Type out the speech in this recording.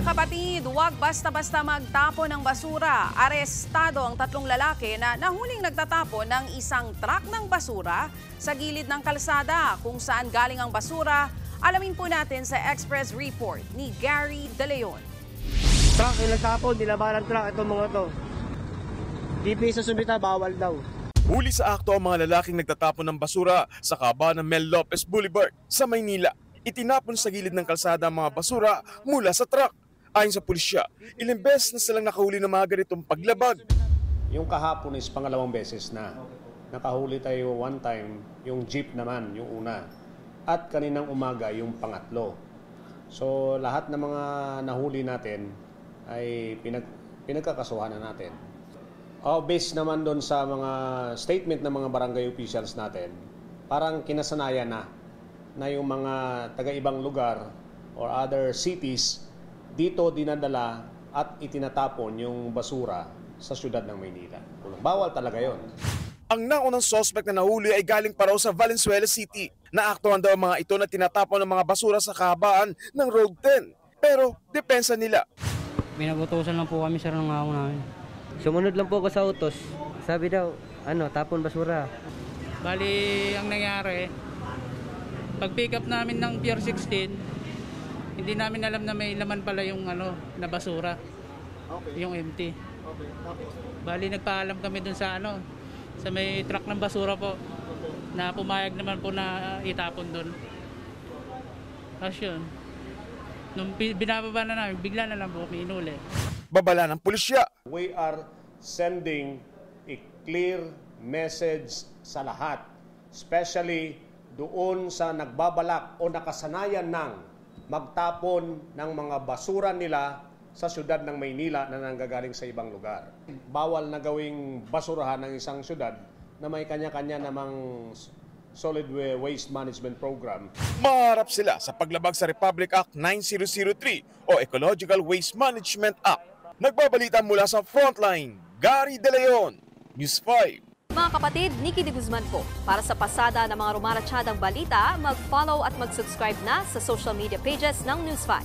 Mga kapatid, huwag basta-basta magtapon ng basura. Arestado ang 3 lalaki na nahuling nagtatapon ng isang truck ng basura sa gilid ng kalsada. Kung saan galing ang basura, alamin po natin sa Express Report ni Gary De Leon. Truck yung nagtapon, nilabanan truck itong mga to. DP sa Sumita, bawal daw. Huli sa akto ang mga lalaking nagtatapon ng basura sa kaba ng Mel Lopez Boulevard sa Maynila. Itinapon sa gilid ng kalsada ang mga basura mula sa truck. Ayon sa pulisya, ilang beses na silang nakahuli ng mga ganitong paglabag. Yung kahapon is pangalawang beses na. Nakahuli tayo one time, yung jeep naman, yung una. At kaninang umaga, yung pangatlo. So lahat ng mga nahuli natin ay pinagkakasuhan na natin. Based naman doon sa mga statement ng mga barangay officials natin, parang kinasanayan na yung mga taga-ibang lugar or other cities dito dinadala at itinatapon yung basura sa syudad ng Maynila. Bawal talaga yon. Ang naunang suspect na nahuli ay galing pa raw sa Valenzuela City. Naaktuhan daw ang mga ito na tinatapon ng mga basura sa kahabaan ng Road 10. Pero depensa nila. Binagutusan lang po kami sir ng ahong namin. Sumunod lang po ako sa utos. Sabi daw, tapon basura. Bali, ang nangyari, pag-pick up namin ng Pier 16, hindi namin alam na may laman pala yung na basura. Okay. Yung empty. Okay. Bali, nagpaalam kami dun sa sa may truck ng basura po. Okay. Na pumayag naman po na itapon dun. Tapos yun. Nung binababa na namin, bigla na lang po kami inuli. Babala ng pulisya. We are sending a clear message sa lahat, especially doon sa nagbabalak o nakasanayan ng magtapon ng mga basura nila sa syudad ng Maynila na nanggagaling sa ibang lugar. Bawal na gawing basurahan ng isang syudad na may kanya-kanya namang solid waste management program. Maharap sila sa paglabag sa Republic Act 9003 o Ecological Waste Management Act. Nagbabalita mula sa Frontline, Gary De Leon, News 5. Mga kapatid, Nikki de Guzman po. Para sa pasada ng mga rumaratsyadang balita, mag-follow at mag-subscribe na sa social media pages ng News 5.